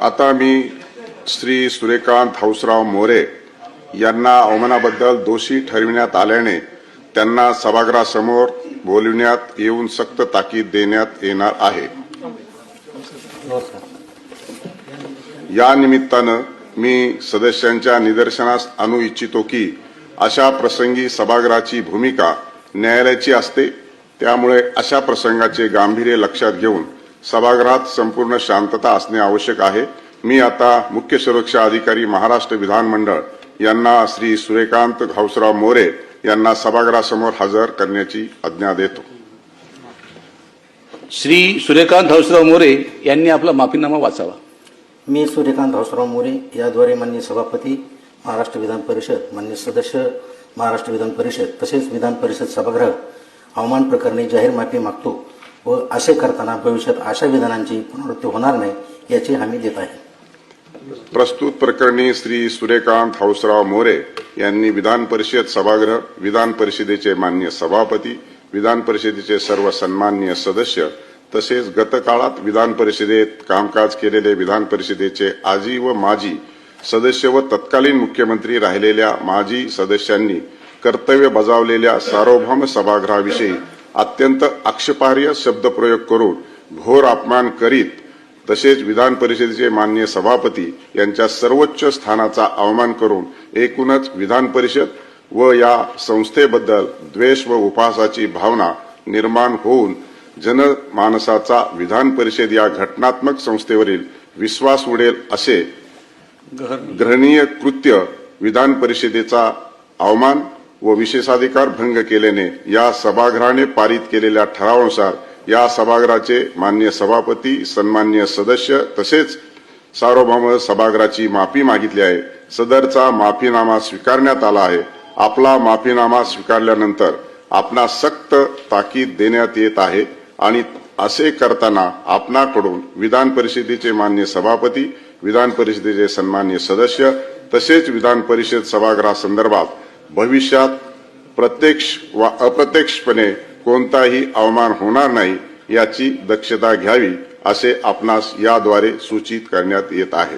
आता मी श्री सूर्यकांत हौसराव मोरे यांना अवमानाबद्दल दोषी ठरविण्यात आल्याने त्यांना सभागृहासमोर बोलविण्यात येऊन सक्त ताकीद देण्यात येणार आहे। या निमित्तानं मी सदस्यांच्या निदर्शनास आणू इच्छितो की अशा प्रसंगी सभागृहाची भूमिका न्यायालयाची असते, त्यामुळे अशा प्रसंगाचे गांभीर्य लक्षात घेऊन सभागृहात संपूर्ण शांतता असणे आवश्यक आहे। मी आता मुख्य सुरक्षा अधिकारी महाराष्ट्र विधानमंडळ यांना श्री सूर्यकांत हौसराव मोरे यांना सभागृहासमोर हजर करण्याची आज्ञा देतो। श्री सूर्यकांत हौसराव मोरे यांनी आपला माफीनामा वाचावा। मी सूर्यकांत हौसराव मोरे याद्वारे माननीय सभापती महाराष्ट्र विधान परिषद, माननीय सदस्य महाराष्ट्र विधान परिषद तसेच विधान परिषद सभागृह अवमान प्रकरणी जाहीर माफी मागतो व असे करताना भविष्यात अशा विधानांची पुनरावृत्ती होणार नाही याची हमी देत आहे। प्रस्तुत प्रकरणी श्री सूर्यकांत हौसराव मोरे यांनी विधान परिषद सभागृह, विधान परिषदेचे माननीय सभापती, विधान परिषदेचे सर्व सन्माननीय सदस्य तसेच गतकाळात विधान परिषदेत कामकाज केलेले विधान परिषदेचे आजी व माजी सदस्य व तत्कालीन मुख्यमंत्री राहिलेल्या माजी सदस्यांनी कर्तव्य बजावलेल्या सार्वभौम सभागृहाविषयी अत्यंत आक्षेपार्ह शब्दप्रयोग करून घोर अपमान करीत तसेच विधान परिषदेचे माननीय सभापती यांच्या सर्वोच्च स्थानाचा अवमान करून एकूणच विधान परिषद व या संस्थेबद्दल द्वेष व उपहासाची भावना निर्माण होऊन जनमानसाचा विधान परिषद या घटनात्मक संस्थेवरील विश्वास उडेल असे घृणीय कृत्य विधान परिषदेचा अवमान व विशेषाधिकार भंग केल्याने या सभागृहाने पारित केलेल्या ठरावानुसार या सभागृहाचे माननीय सभापती, सन्माननीय सदस्य तसेच सार्वभौम सभागृहाची माफी मागितली आहे। सदरचा माफीनामा स्वीकारण्यात आला आहे। आपला माफीनामा स्वीकारल्यानंतर आपणा सक्त ताकीद देण्यात येत आहे आणि असे करताना आपणाकडून विधान परिषदेचे माननीय सभापती, विधान परिषदेचे सन्माननीय सदस्य तसेच विधान परिषद सभागृहासंदर्भात भविष्यात प्रत्यक्ष व अप्रत्यक्षपणे कोणताही अवमान होणार नाही याची दक्षता घ्यावी असे आपणास याद्वारे सूचित करण्यात येत आहे।